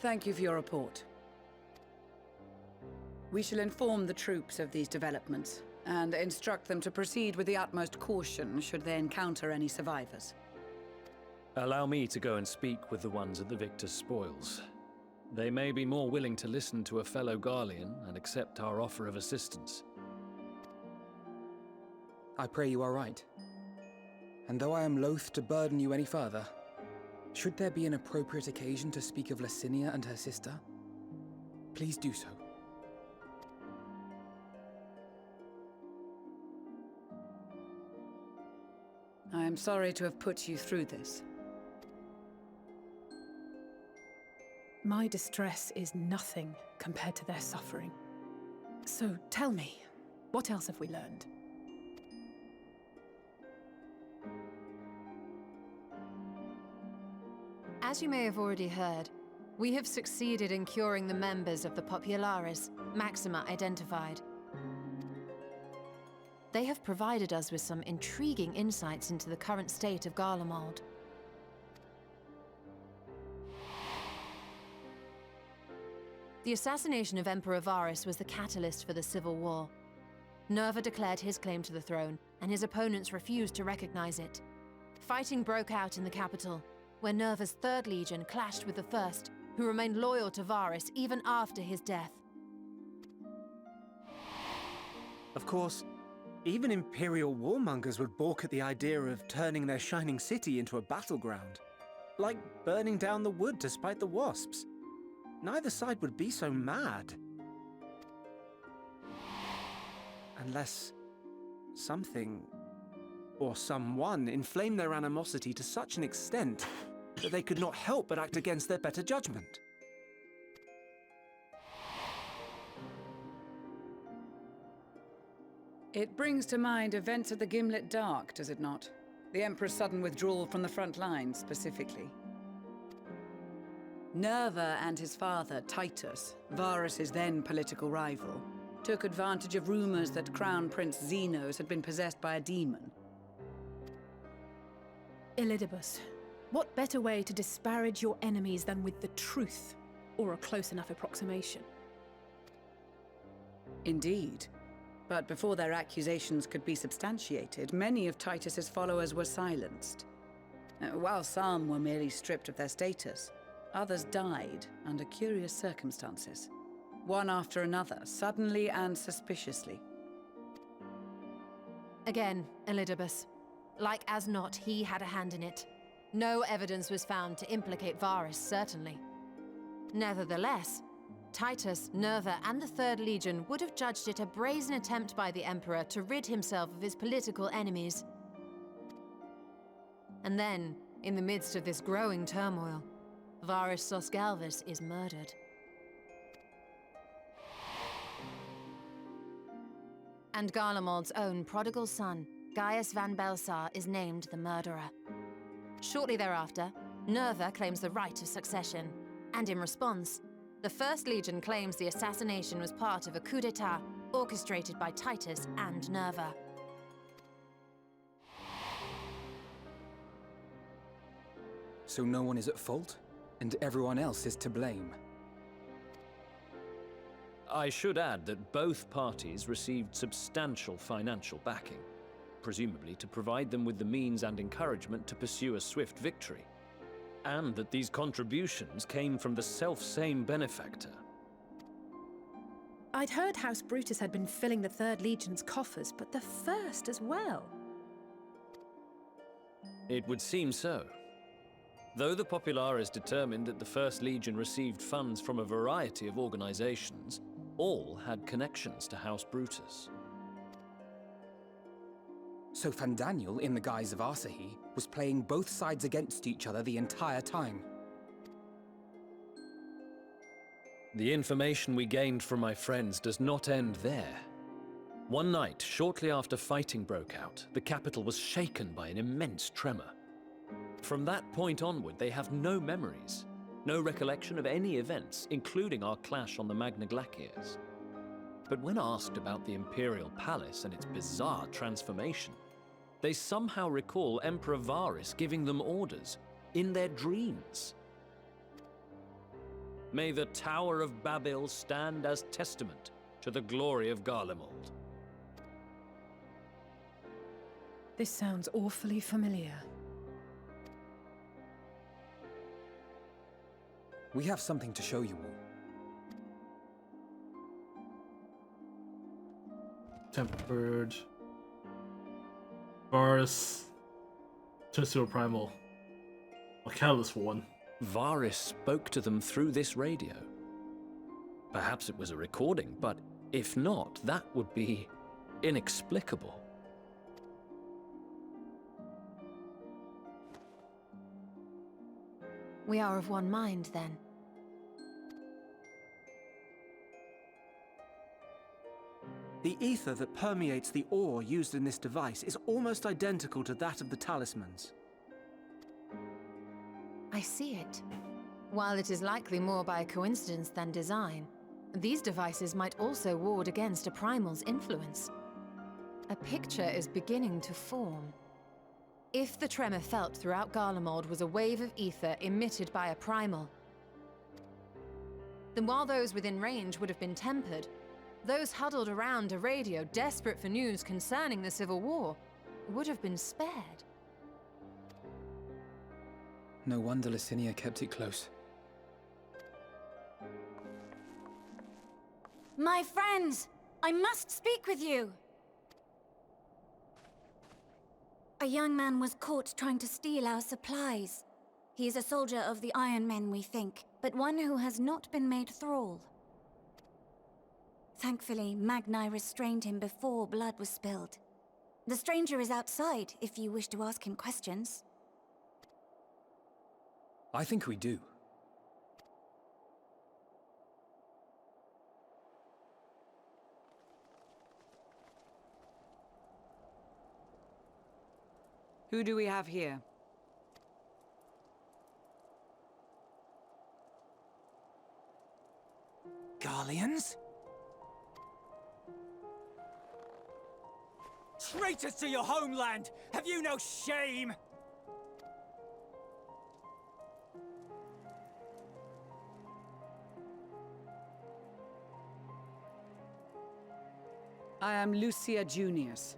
Thank you for your report. We shall inform the troops of these developments, and instruct them to proceed with the utmost caution should they encounter any survivors. Allow me to go and speak with the ones at the victor's spoils. They may be more willing to listen to a fellow Garlean and accept our offer of assistance. I pray you are right. And though I am loath to burden you any further, should there be an appropriate occasion to speak of Licinia and her sister, please do so. I am sorry to have put you through this. My distress is nothing compared to their suffering. So tell me, what else have we learned? As you may have already heard, we have succeeded in curing the members of the Populares, Maxima identified. They have provided us with some intriguing insights into the current state of Garlemald. The assassination of Emperor Varus was the catalyst for the civil war. Nerva declared his claim to the throne, and his opponents refused to recognize it. Fighting broke out in the capital, where Nerva's Third Legion clashed with the First, who remained loyal to Varus even after his death. Of course, even Imperial warmongers would balk at the idea of turning their shining city into a battleground. Like burning down the wood to spite the wasps. Neither side would be so mad. Unless something or someone inflamed their animosity to such an extent that they could not help but act against their better judgment. It brings to mind events at the Gimlet Dark, does it not? The Emperor's sudden withdrawal from the front lines, specifically. Nerva and his father, Titus, Varus's then political rival, took advantage of rumors that Crown Prince Zenos had been possessed by a demon. Elidibus, what better way to disparage your enemies than with the truth, or a close enough approximation? Indeed. But before their accusations could be substantiated, many of Titus's followers were silenced. While some were merely stripped of their status, others died under curious circumstances. One after another, suddenly and suspiciously. Again, Elidibus. Like as not, he had a hand in it. No evidence was found to implicate Varus, certainly. Nevertheless, Titus, Nerva, and the Third Legion would have judged it a brazen attempt by the Emperor to rid himself of his political enemies. And then, in the midst of this growing turmoil, Varus Sosgalvus is murdered. And Garlemald's own prodigal son, Gaius van Belsar, is named the murderer. Shortly thereafter, Nerva claims the right of succession, and in response, the First Legion claims the assassination was part of a coup d'etat orchestrated by Titus and Nerva. So no one is at fault, and everyone else is to blame. I should add that both parties received substantial financial backing, presumably to provide them with the means and encouragement to pursue a swift victory. And that these contributions came from the self-same benefactor. I'd heard House Brutus had been filling the Third Legion's coffers, but the First as well. It would seem so. Though the Populares determined that the First Legion received funds from a variety of organizations, all had connections to House Brutus. So Fandaniel, in the guise of Asahi, was playing both sides against each other the entire time. The information we gained from my friends does not end there. One night, shortly after fighting broke out, the capital was shaken by an immense tremor. From that point onward, they have no memories, no recollection of any events, including our clash on the Magna Glaciers. But when asked about the Imperial Palace and its bizarre transformation, they somehow recall Emperor Varus giving them orders in their dreams. May the Tower of Babel stand as testament to the glory of Garlemald. This sounds awfully familiar. We have something to show you all. Tempered. Varus turns to a primal. A catalyst for one. Varus spoke to them through this radio. Perhaps it was a recording, but if not, that would be inexplicable. We are of one mind, then. The ether that permeates the ore used in this device is almost identical to that of the talismans. I see it. While it is likely more by coincidence than design, these devices might also ward against a primal's influence. A picture is beginning to form. If the tremor felt throughout Garlemald was a wave of ether emitted by a primal, then while those within range would have been tempered, those huddled around a radio desperate for news concerning the Civil War would have been spared. No wonder Licinia kept it close. My friends, I must speak with you. A young man was caught trying to steal our supplies. He is a soldier of the Iron Men, we think, but one who has not been made thrall. Thankfully, Magni restrained him before blood was spilled. The stranger is outside, if you wish to ask him questions. I think we do. Who do we have here? Garleans? Traitors to your homeland! Have you no shame? I am Lucia Junius,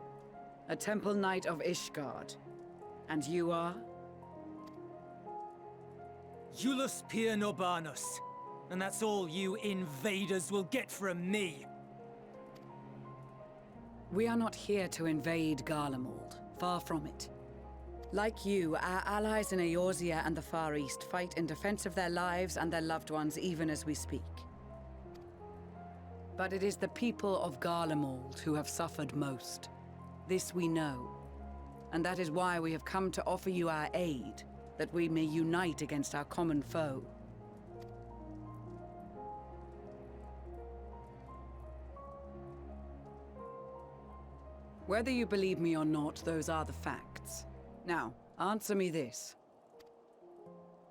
a Temple Knight of Ishgard. And you are? Iulus Pier Norbanus. And that's all you invaders will get from me. We are not here to invade Garlemald. Far from it. Like you, our allies in Eorzea and the Far East fight in defense of their lives and their loved ones even as we speak. But it is the people of Garlemald who have suffered most. This we know. And that is why we have come to offer you our aid, that we may unite against our common foe. Whether you believe me or not, those are the facts. Now, answer me this.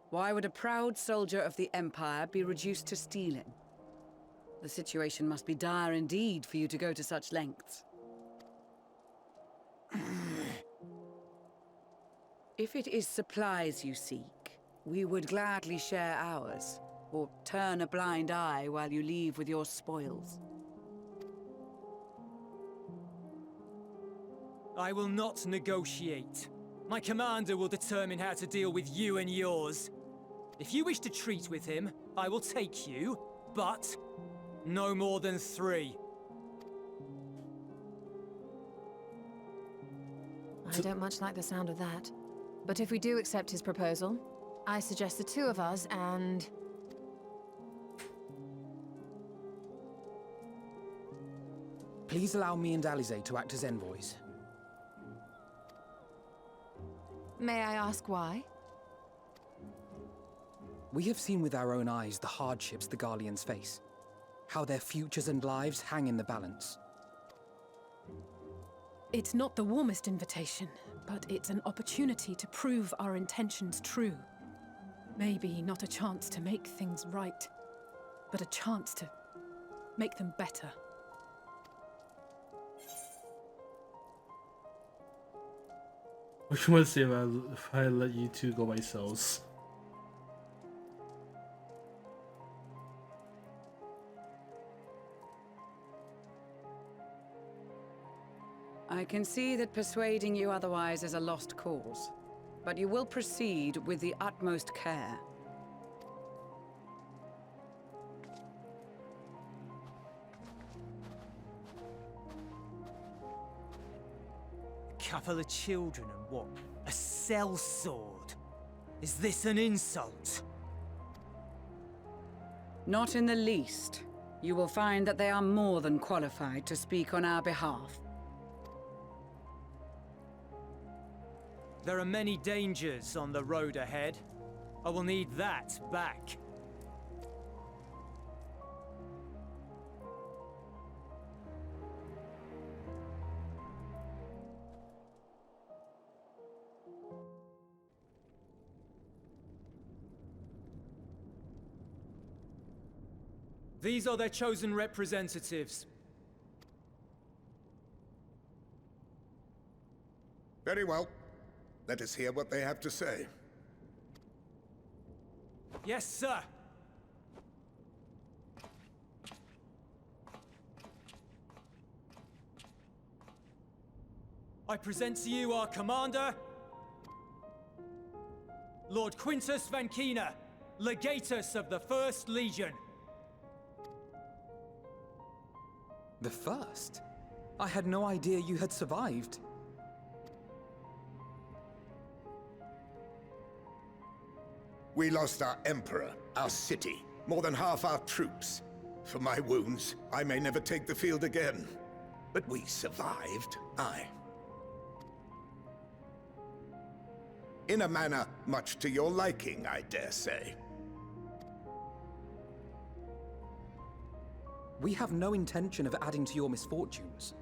Why would a proud soldier of the Empire be reduced to stealing? The situation must be dire indeed for you to go to such lengths. If it is supplies you seek, we would gladly share ours, or turn a blind eye while you leave with your spoils. I will not negotiate. My commander will determine how to deal with you and yours. If you wish to treat with him, I will take you, but no more than 3. I don't much like the sound of that. But if we do accept his proposal, I suggest the 2 of us and... Please allow me and Alize to act as envoys. May I ask why? We have seen with our own eyes the hardships the Garleans face. How their futures and lives hang in the balance. It's not the warmest invitation, but it's an opportunity to prove our intentions true. Maybe not a chance to make things right, but a chance to make them better. What you want to say if I let you 2 go by yourselves? I can see that persuading you otherwise is a lost cause, but you will proceed with the utmost care. A couple of children and what? A sellsword? Is this an insult? Not in the least. You will find that they are more than qualified to speak on our behalf. There are many dangers on the road ahead. I will need that back. These are their chosen representatives. Very well. Let us hear what they have to say. Yes, sir. I present to you our commander, Lord Quintus Vankina, Legatus of the First Legion. The first? I had no idea you had survived. We lost our emperor, our city, more than half our troops. For my wounds, I may never take the field again. But we survived, aye. In a manner much to your liking, I dare say. We have no intention of adding to your misfortunes,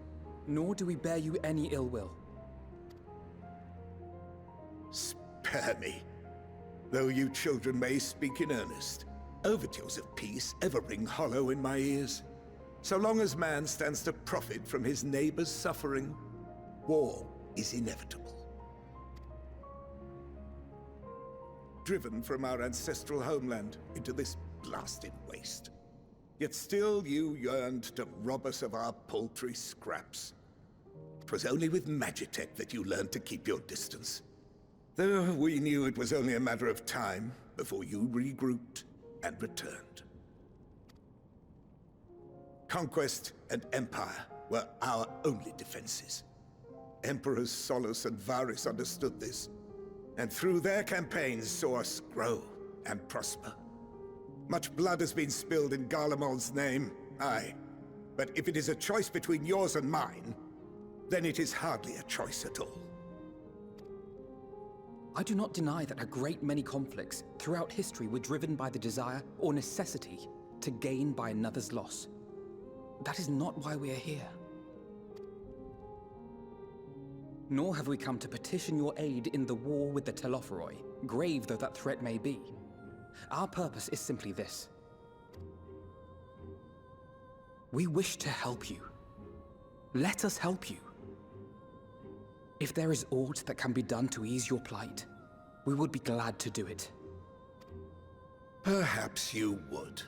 nor do we bear you any ill will. Spare me. Though you children may speak in earnest, overtures of peace ever ring hollow in my ears. So long as man stands to profit from his neighbor's suffering, war is inevitable. Driven from our ancestral homeland into this blasted waste. Yet still you yearned to rob us of our paltry scraps. 'Twas only with Magitech that you learned to keep your distance. Though we knew it was only a matter of time before you regrouped and returned. Conquest and empire were our only defenses. Emperors Solus and Varys understood this, and through their campaigns saw us grow and prosper. Much blood has been spilled in Garlemald's name, aye. But if it is a choice between yours and mine, then it is hardly a choice at all. I do not deny that a great many conflicts throughout history were driven by the desire or necessity to gain by another's loss. That is not why we are here. Nor have we come to petition your aid in the war with the Telophoroi, grave though that threat may be. Our purpose is simply this. We wish to help you. Let us help you. If there is aught that can be done to ease your plight, we would be glad to do it. Perhaps you would.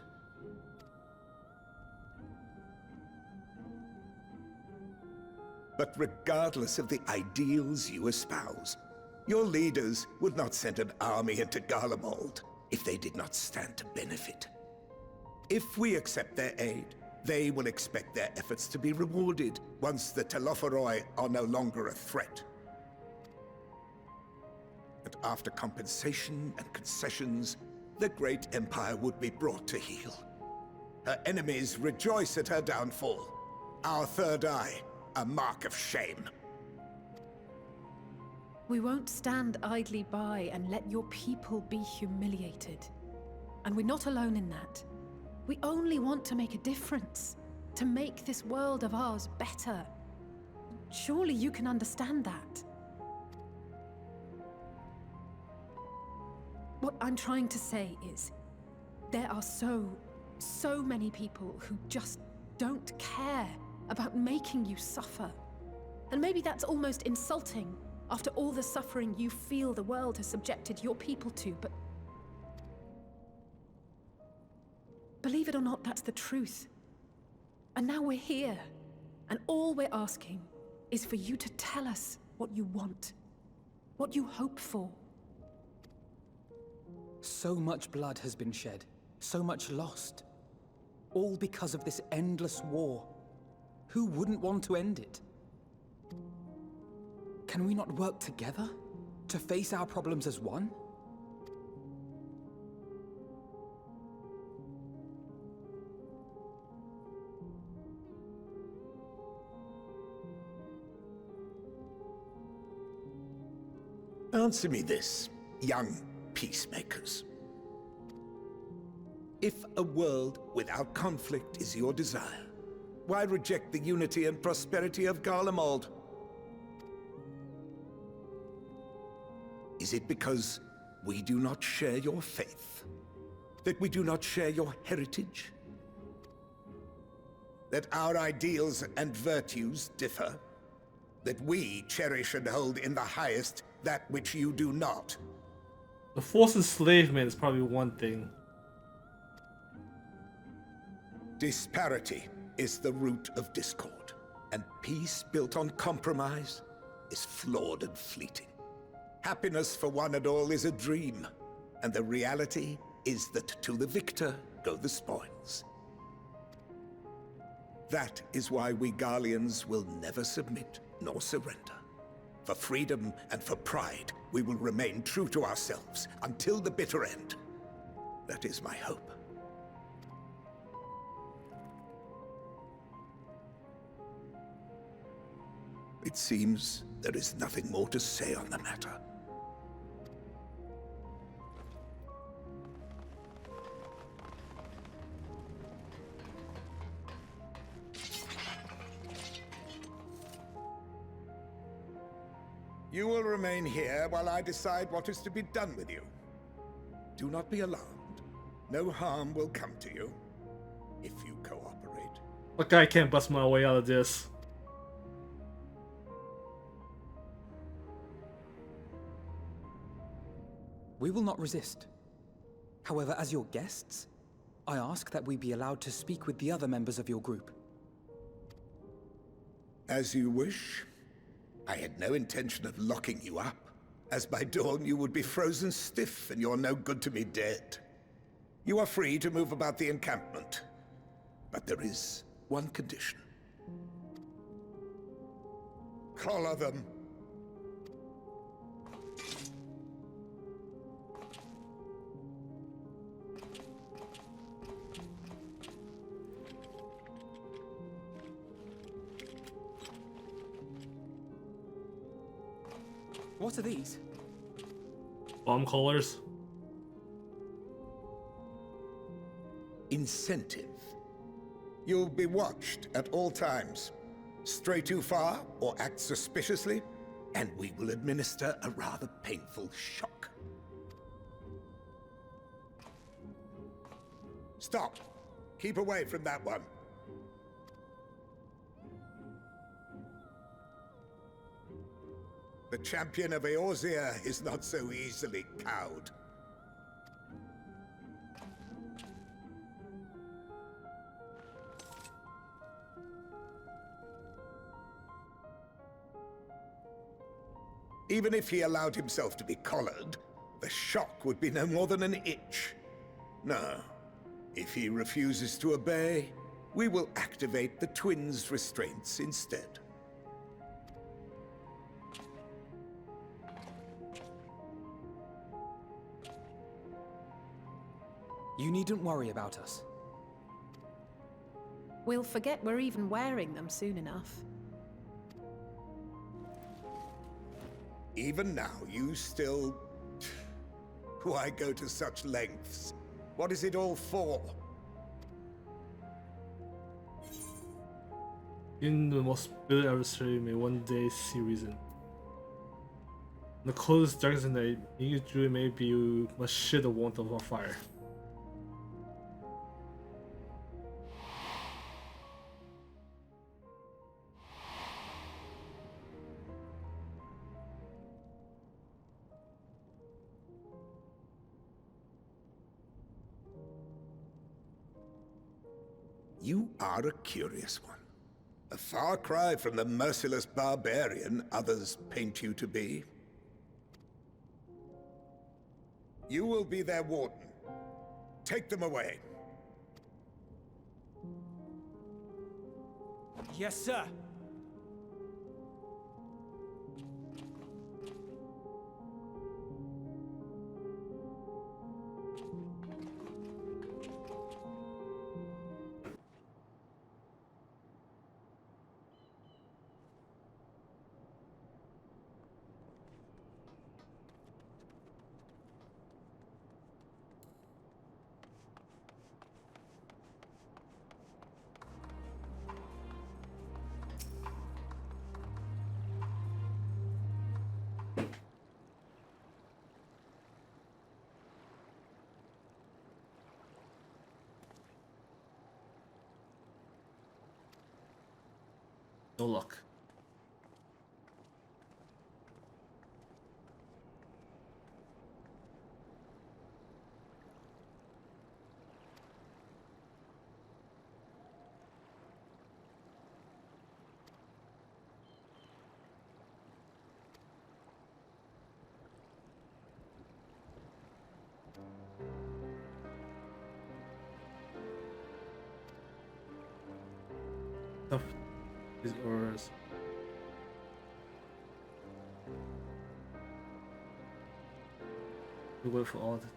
But regardless of the ideals you espouse, your leaders would not send an army into Garlemald if they did not stand to benefit. If we accept their aid, they will expect their efforts to be rewarded once the Telophoroi are no longer a threat. And after compensation and concessions, the great empire would be brought to heel. Her enemies rejoice at her downfall. Our third eye, a mark of shame. We won't stand idly by and let your people be humiliated. And we're not alone in that. We only want to make a difference, to make this world of ours better. Surely you can understand that. What I'm trying to say is, there are so many people who just don't care about making you suffer. And maybe that's almost insulting after all the suffering you feel the world has subjected your people to, but believe it or not, that's the truth. And now we're here, and all we're asking is for you to tell us what you want, what you hope for. So much blood has been shed, so much lost. All because of this endless war. Who wouldn't want to end it? Can we not work together to face our problems as one? Answer me this, young peacemakers. If a world without conflict is your desire, why reject the unity and prosperity of Garlemald? Is it because we do not share your faith? That we do not share your heritage? That our ideals and virtues differ? That we cherish and hold in the highest that which you do not? The forced enslavement is probably one thing. Disparity is the root of discord, and peace built on compromise is flawed and fleeting. Happiness for one and all is a dream, and the reality is that to the victor go the spoils. That is why we Garleans will never submit nor surrender. For freedom and for pride, we will remain true to ourselves until the bitter end. That is my hope. It seems there is nothing more to say on the matter. You will remain here while I decide what is to be done with you. Do not be alarmed. No harm will come to you if you cooperate. Like I can't bust my way out of this. We will not resist. However, as your guests, I ask that we be allowed to speak with the other members of your group. As you wish. I had no intention of locking you up, as by dawn you would be frozen stiff and you're no good to me dead. You are free to move about the encampment, but there is one condition. Collar them. What are these? Bomb collars. Incentive. You'll be watched at all times. Stray too far or act suspiciously, and we will administer a rather painful shock. Stop. Keep away from that one. The champion of Eorzea is not so easily cowed. Even if he allowed himself to be collared, the shock would be no more than an itch. No. If he refuses to obey, we will activate the twins' restraints instead. You needn't worry about us. We'll forget we're even wearing them soon enough. Even now, you still... Why go to such lengths? What is it all for? In the most bitter adversary may one day see reason. The coldest darkest night, you drew maybe you must share the warmth of our fire. You are a curious one. A far cry from the merciless barbarian others paint you to be. You will be their warden. Take them away. Yes, sir. No luck. Stuff these orders. We wait for all of it.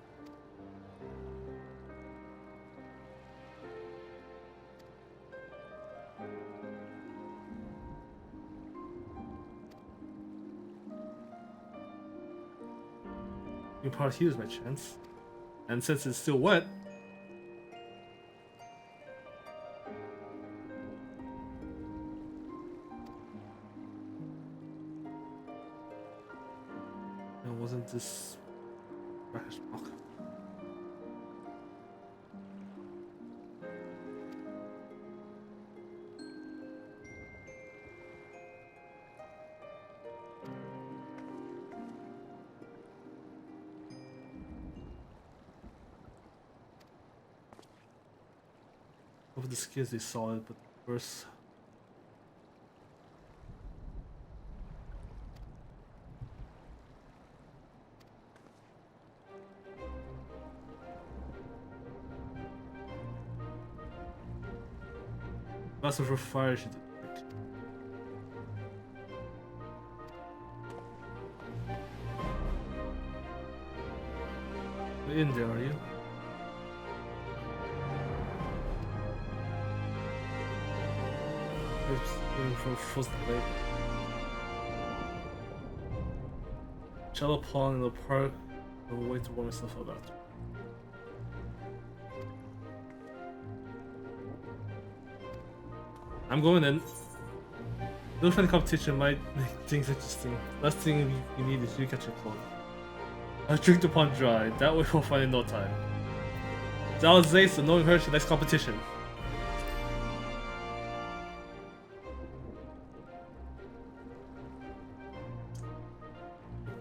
You probably use my chance. And since it's still wet, it wasn't this brackish block. Over the skills they saw it, but first Master for fire should detect. You're in there, are you? Aiming for frozen lake. Shallow pond in the park. I will wait to warm myself up after. I'm going in. Little friendly competition might make things interesting. Last thing you need is you catch your clothes. I'll drink the pond dry. That way we'll find in no time. Zhao Zace, so knowing her, she likes competition.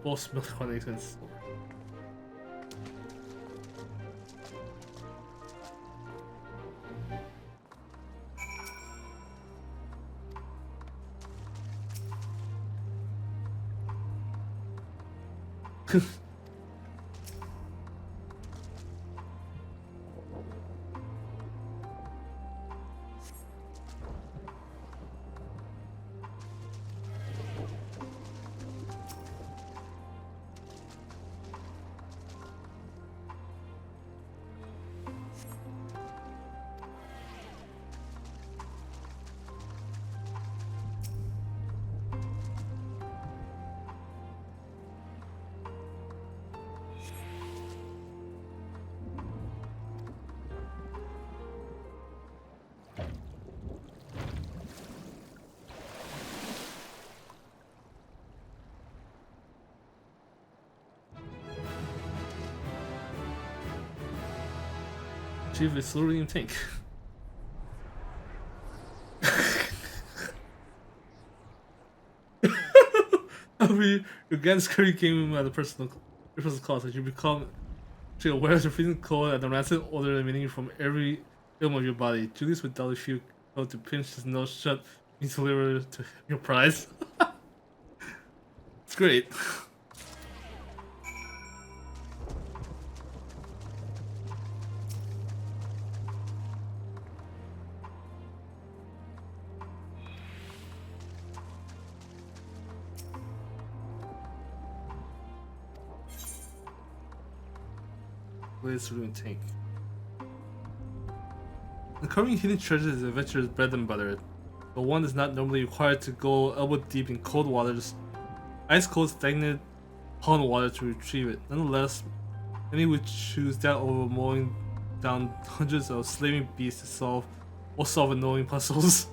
Both smell quite expensive. Chief is slower than you think. Your grand scurry came at a personal cost as you become aware of the freezing cold and the rancid odor emanating from every film of your body. Julius would dull if you go to pinch his nose shut You deliver to your prize. It's great. Let's ruin tank. Uncovering hidden treasures is adventurer's bread and butter, but one is not normally required to go elbow deep in cold waters, ice cold stagnant pond water to retrieve it. Nonetheless, many would choose that over mowing down hundreds of slaving beasts to solve annoying puzzles.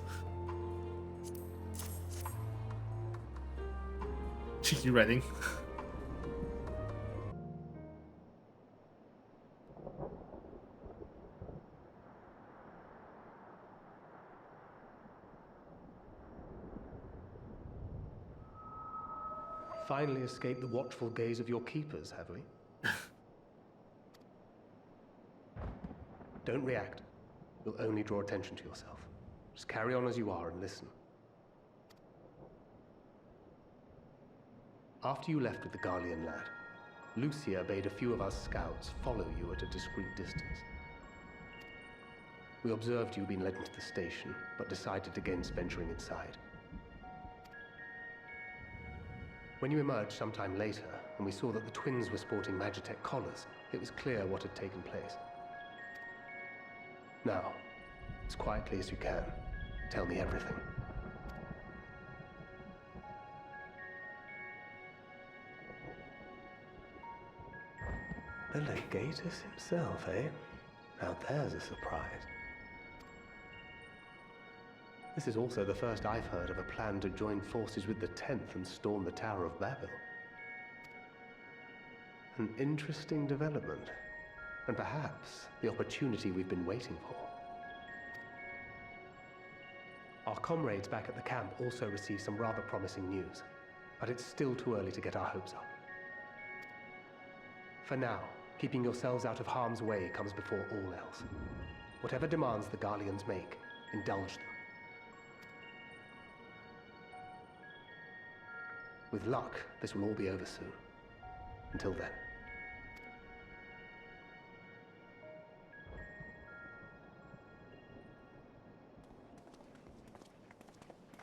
Cheeky writing. Finally escaped the watchful gaze of your keepers, have we? Don't react. You'll only draw attention to yourself. Just carry on as you are and listen. After you left with the Garlean lad, Lucia bade a few of us scouts follow you at a discreet distance. We observed you being led into the station, but decided against venturing inside. When you emerged sometime later, and we saw that the twins were sporting Magitech collars, it was clear what had taken place. Now, as quietly as you can, tell me everything. The Legatus himself, eh? Now there's a surprise. This is also the first I've heard of a plan to join forces with the 10th and storm the Tower of Babel. An interesting development, and perhaps the opportunity we've been waiting for. Our comrades back at the camp also received some rather promising news, but it's still too early to get our hopes up. For now, keeping yourselves out of harm's way comes before all else. Whatever demands the Garleans make, indulge them. With luck, this will all be over soon. Until then.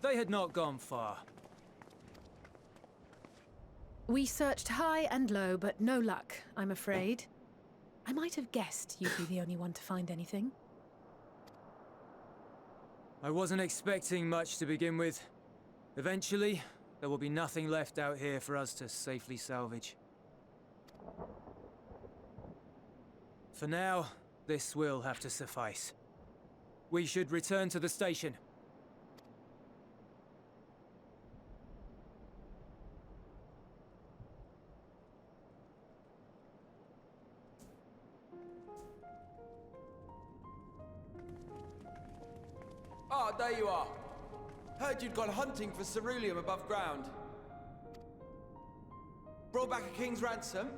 They had not gone far. We searched high and low, but no luck, I'm afraid. I might have guessed you'd be the only one to find anything. I wasn't expecting much to begin with. Eventually, there will be nothing left out here for us to safely salvage. For now, this will have to suffice. We should return to the station. Ah, there you are. Heard you'd gone hunting for ceruleum above ground. Brought back a king's ransom?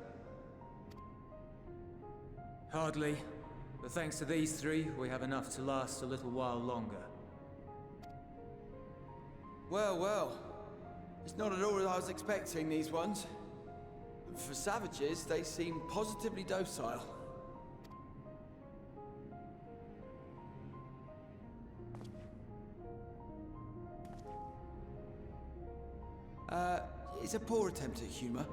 Hardly. But thanks to these three, we have enough to last a little while longer. Well, well. It's not at all as I was expecting, these ones. For savages, they seem positively docile. It's a poor attempt at humor.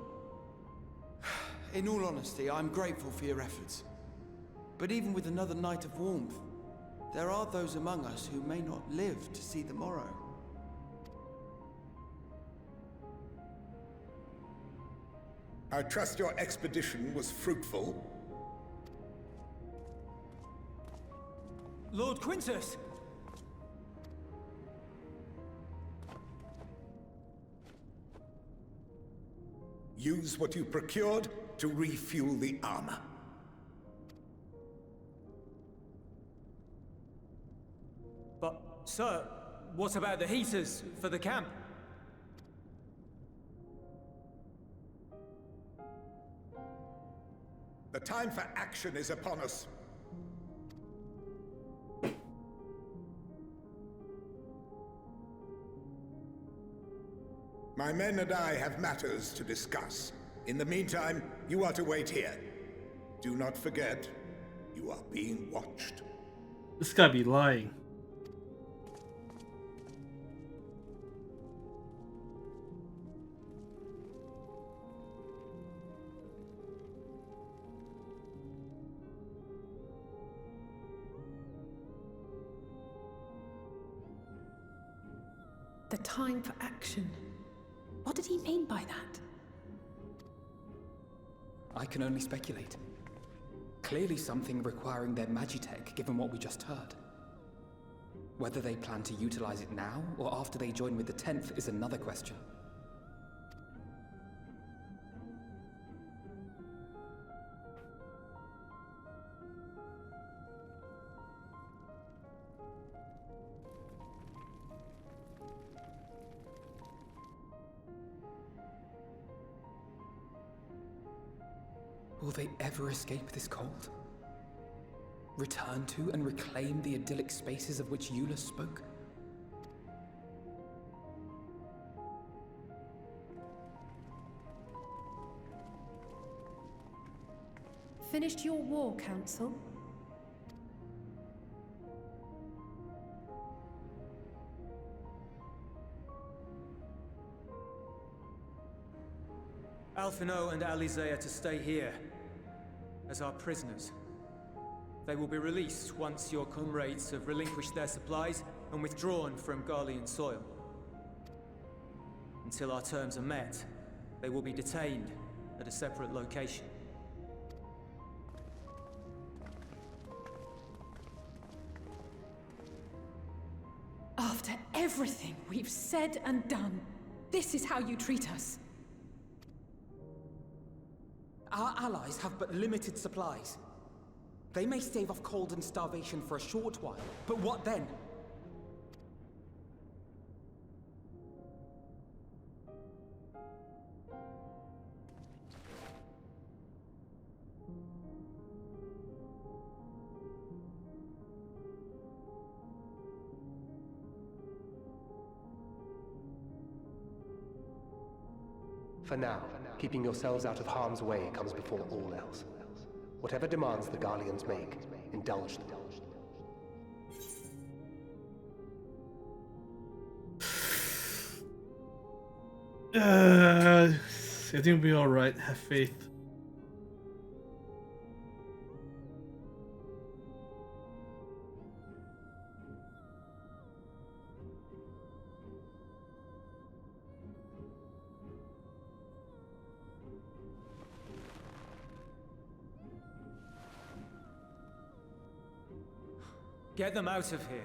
In all honesty, I'm grateful for your efforts. But even with another night of warmth, there are those among us who may not live to see the morrow. I trust your expedition was fruitful. Lord Quintus! Use what you procured to refuel the armor. But, sir, what about the heaters for the camp? The time for action is upon us. My men and I have matters to discuss. In the meantime, you are to wait here. Do not forget, you are being watched. This guy be lying. The time for action. What did he mean by that? I can only speculate. Clearly something requiring their magitech, given what we just heard. Whether they plan to utilize it now, or after they join with the 10th, is another question. Will they ever escape this cult? Return to and reclaim the idyllic spaces of which Eula spoke? Finished your war, Council? Alphino and Alizé are to stay here as our prisoners. They will be released once your comrades have relinquished their supplies and withdrawn from Garlean soil. Until our terms are met, they will be detained at a separate location. After everything we've said and done, this is how you treat us. Our allies have but limited supplies. They may stave off cold and starvation for a short while, but what then? For now, keeping yourselves out of harm's way comes before all else. Whatever demands the Garleans make, indulge them. I think we'll be alright. Have faith. Get them out of here.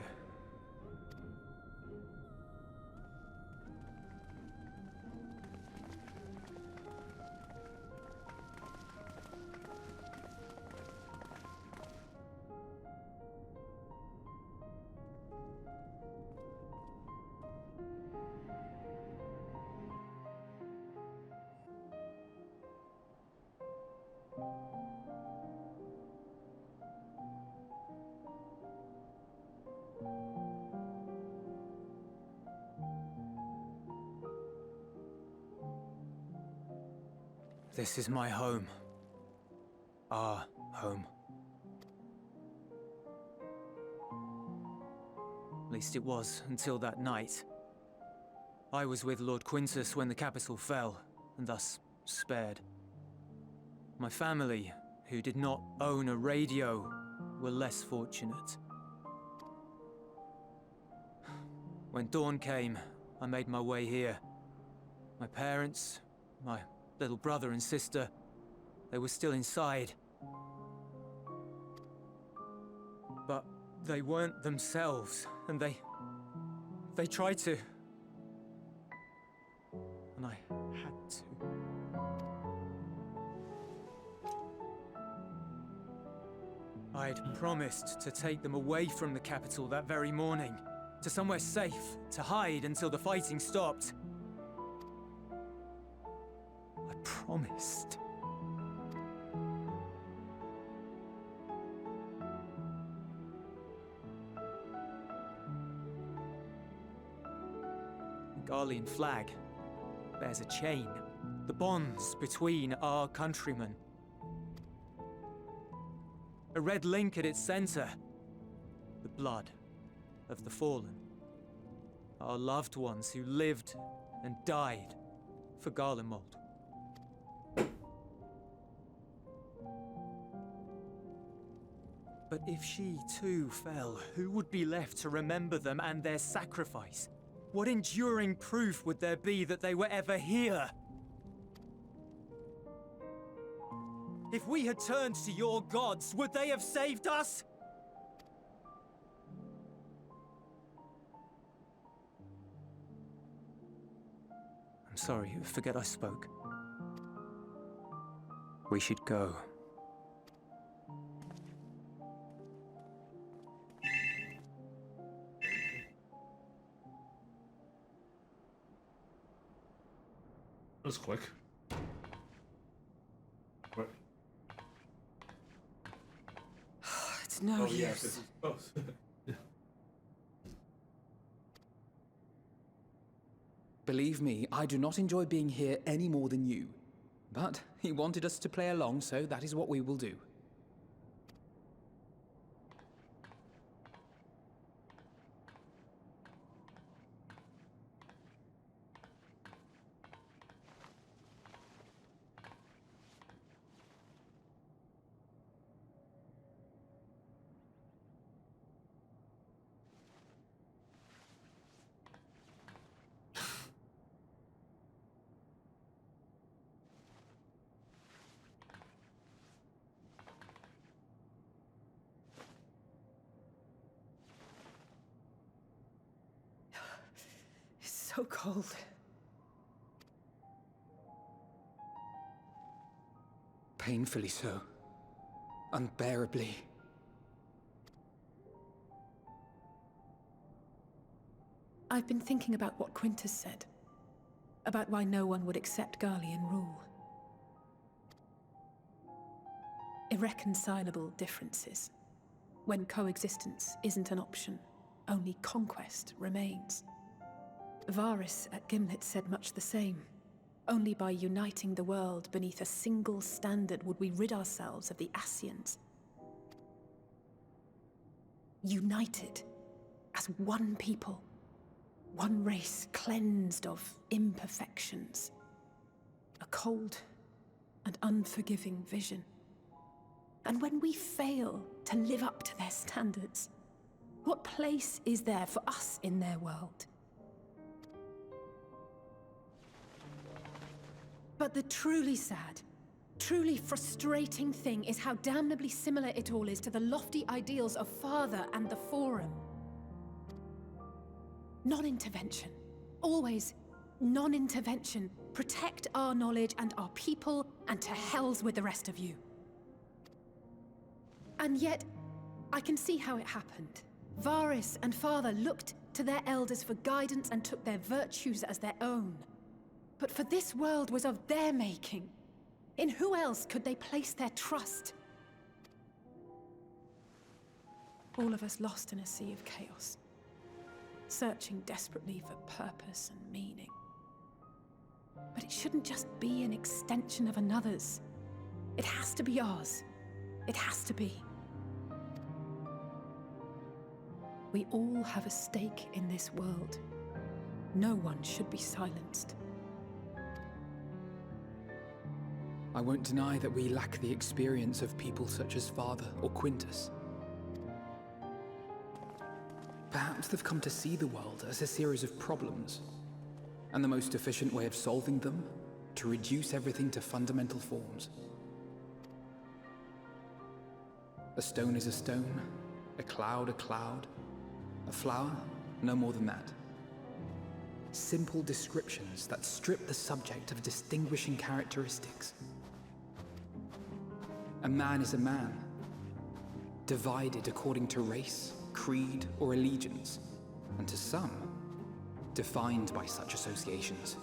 This is my home. Our home. At least it was, until that night. I was with Lord Quintus when the capital fell, and thus spared. My family, who did not own a radio, were less fortunate. When dawn came, I made my way here. My parents, my little brother and sister, they were still inside. But they weren't themselves, and they tried to. And I had to. I'd promised to take them away from the capital that very morning, to somewhere safe, to hide until the fighting stopped. I promised. The Garlean flag. bears a chain. The bonds between our countrymen. A red link at its center. The blood of the fallen. Our loved ones who lived and died for Garlemald. But if she too fell, who would be left to remember them and their sacrifice? What enduring proof would there be that they were ever here? If we had turned to your gods, would they have saved us? I'm sorry, forget I spoke. We should go. That was quick. Right. It's no use. Yeah, this is close. Yeah. Believe me, I do not enjoy being here any more than you. But he wanted us to play along, so that is what we will do. So cold. Painfully so. Unbearably. I've been thinking about what Quintus said. About why no one would accept Garlean rule. Irreconcilable differences. When coexistence isn't an option, only conquest remains. Varys at Gimlet said much the same. Only by uniting the world beneath a single standard would we rid ourselves of the Ascians. United as one people, one race cleansed of imperfections. A cold and unforgiving vision. And when we fail to live up to their standards, what place is there for us in their world? But the truly sad, truly frustrating thing is how damnably similar it all is to the lofty ideals of Father and the Forum. Non-intervention. Always non-intervention. Protect our knowledge and our people, and to hells with the rest of you. And yet, I can see how it happened. Varys and Father looked to their elders for guidance and took their virtues as their own. But for this world was of their making. In who else could they place their trust? All of us lost in a sea of chaos. Searching desperately for purpose and meaning. But it shouldn't just be an extension of another's. It has to be ours. It has to be. We all have a stake in this world. No one should be silenced. I won't deny that we lack the experience of people such as Father or Quintus. Perhaps they've come to see the world as a series of problems, and the most efficient way of solving them, to reduce everything to fundamental forms. A stone is a stone, a cloud, a flower, no more than that. Simple descriptions that strip the subject of distinguishing characteristics. A man is a man, divided according to race, creed, or allegiance, and to some, defined by such associations.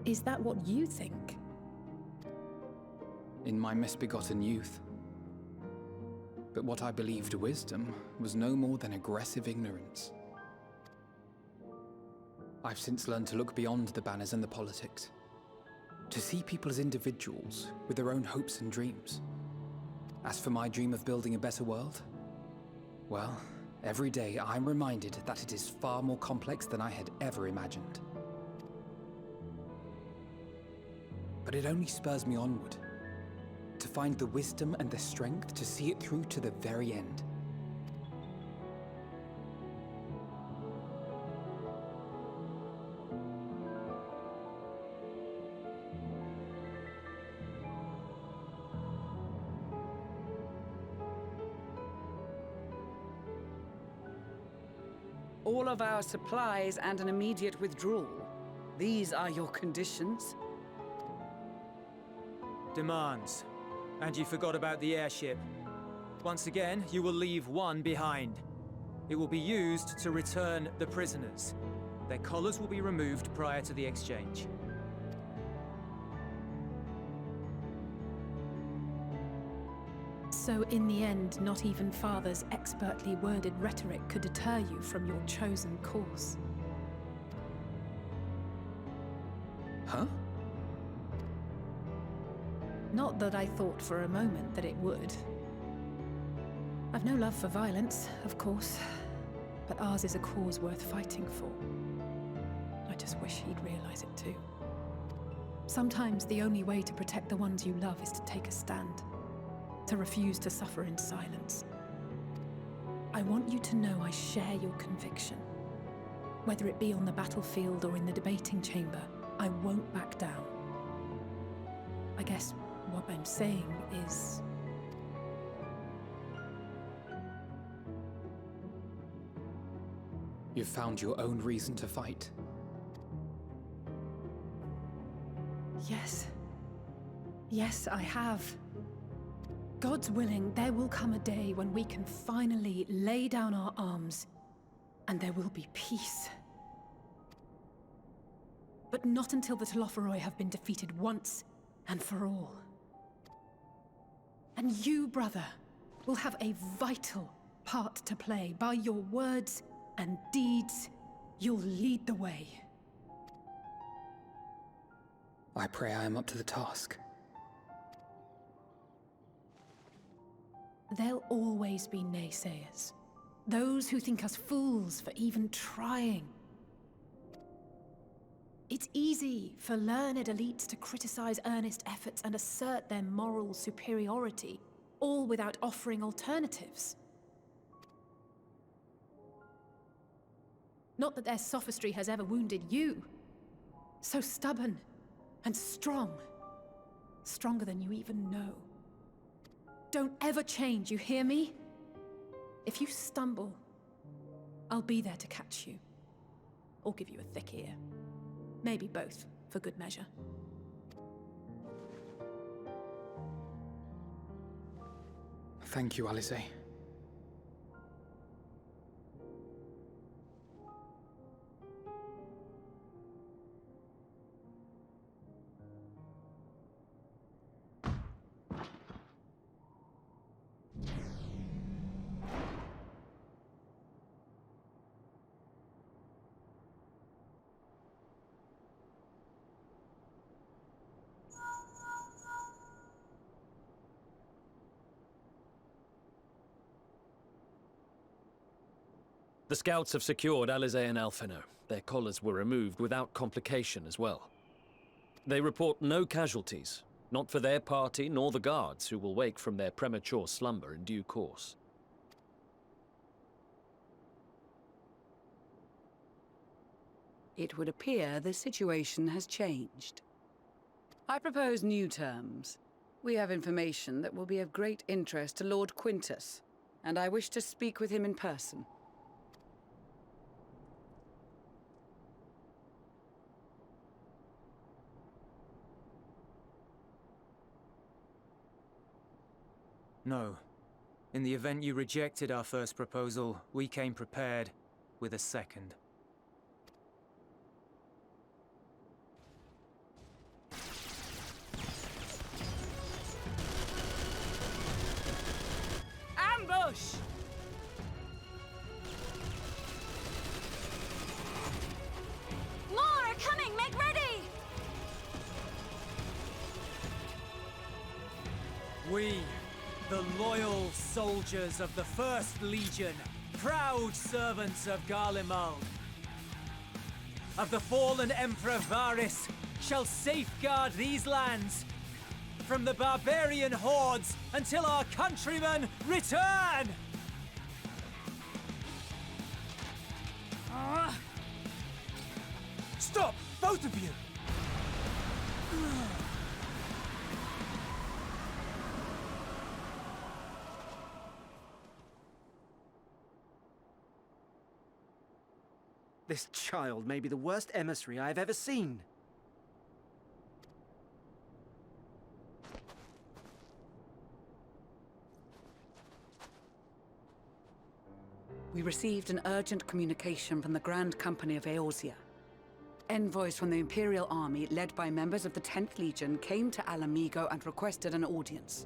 Is that what you think? In my misbegotten youth. But what I believed wisdom was no more than aggressive ignorance. I've since learned to look beyond the banners and the politics. To see people as individuals with their own hopes and dreams. As for my dream of building a better world, well, every day I'm reminded that it is far more complex than I had ever imagined. But it only spurs me onward, to find the wisdom and the strength to see it through to the very end. All of our supplies and an immediate withdrawal. These are your conditions? Demands. And you forgot about the airship. Once again, you will leave one behind. It will be used to return the prisoners. Their collars will be removed prior to the exchange. So in the end, not even Father's expertly worded rhetoric could deter you from your chosen course. Huh? Not that I thought for a moment that it would. I've no love for violence, of course, but ours is a cause worth fighting for. I just wish he'd realize it too. Sometimes the only way to protect the ones you love is to take a stand. To refuse to suffer in silence. I want you to know I share your conviction. Whether it be on the battlefield or in the debating chamber, I won't back down. I guess what I'm saying is... You've found your own reason to fight. Yes. Yes, I have. God's willing, there will come a day when we can finally lay down our arms, and there will be peace. But not until the Telophoroi have been defeated once and for all. And you, brother, will have a vital part to play. By your words and deeds, you'll lead the way. I pray I am up to the task. There'll always be naysayers. Those who think us fools for even trying. It's easy for learned elites to criticize earnest efforts and assert their moral superiority, all without offering alternatives. Not that their sophistry has ever wounded you. So stubborn and strong. Stronger than you even know. Don't ever change, you hear me? If you stumble, I'll be there to catch you. Or give you a thick ear. Maybe both, for good measure. Thank you, Alice. The scouts have secured Alize and Alphino. Their collars were removed without complication as well. They report no casualties, not for their party nor the guards, who will wake from their premature slumber in due course. It would appear the situation has changed. I propose new terms. We have information that will be of great interest to Lord Quintus, and I wish to speak with him in person. No. In the event you rejected our first proposal, we came prepared with a second. Ambush! We, the loyal soldiers of the First Legion, proud servants of Garlemald, of the fallen Emperor Varys, shall safeguard these lands from the barbarian hordes until our countrymen return! Stop! Both of you! This child may be the worst emissary I have ever seen. We received an urgent communication from the Grand Company of Eorzea. Envoys from the Imperial Army, led by members of the 10th Legion, came to Alamigo and requested an audience.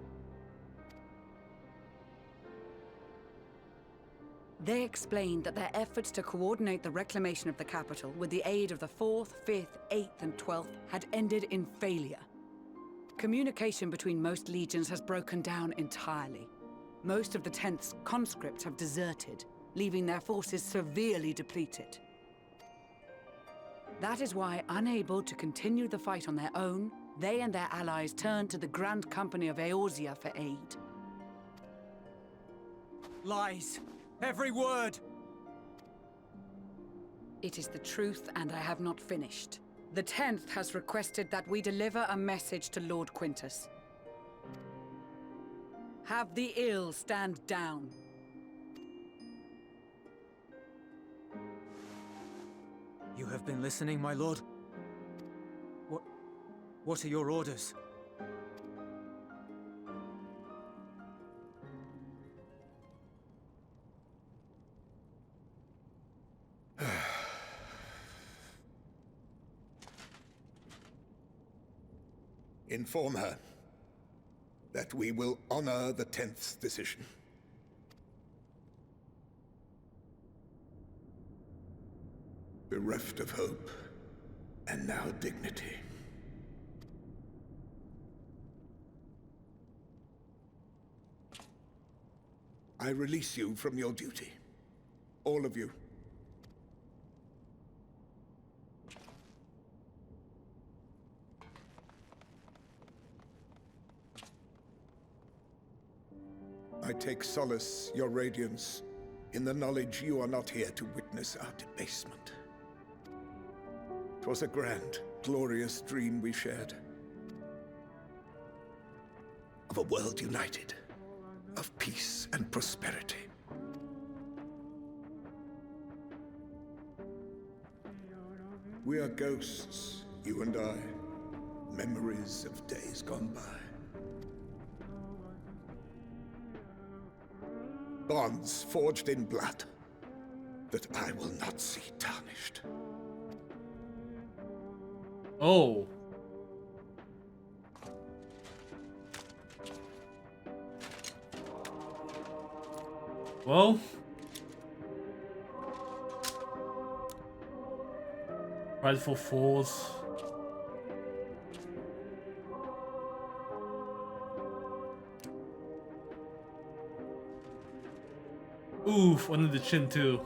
They explained that their efforts to coordinate the reclamation of the capital with the aid of the 4th, 5th, 8th, and 12th had ended in failure. Communication between most legions has broken down entirely. Most of the 10th's conscripts have deserted, leaving their forces severely depleted. That is why, unable to continue the fight on their own, they and their allies turned to the Grand Company of Eorzea for aid. Lies! Every word! It is the truth, and I have not finished. The 10th has requested that we deliver a message to Lord Quintus. Have the ill stand down. You have been listening, my lord? What are your orders? Inform her that we will honor the 10th's decision. Bereft of hope, and now dignity. I release you from your duty. All of you. I take solace, your radiance, in the knowledge you are not here to witness our debasement. 'Twas a grand, glorious dream we shared. Of a world united, of peace and prosperity. We are ghosts, you and I, memories of days gone by. Bonds forged in blood that I will not see tarnished. Oh. Well. Prideful fools. Oof, under the chin too.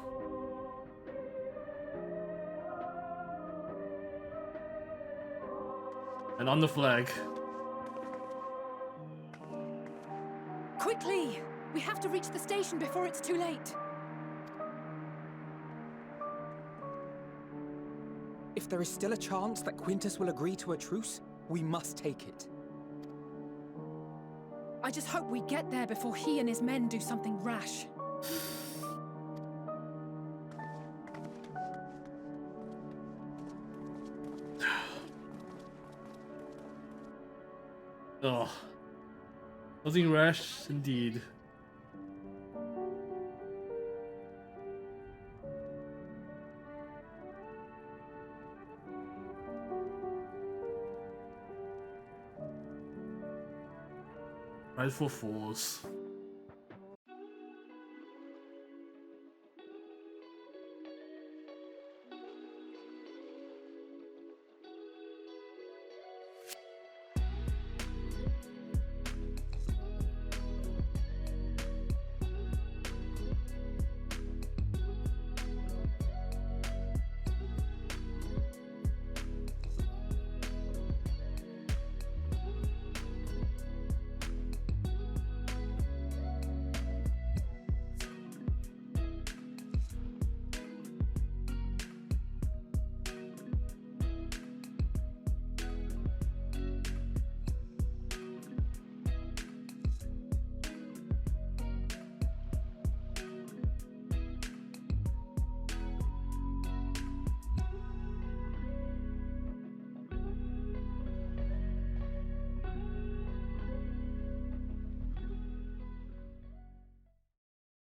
And on the flag. Quickly! We have to reach the station before it's too late. If there is still a chance that Quintus will agree to a truce, we must take it. I just hope we get there before he and his men do something rash. Oh. Nothing rash indeed. Prideful fools.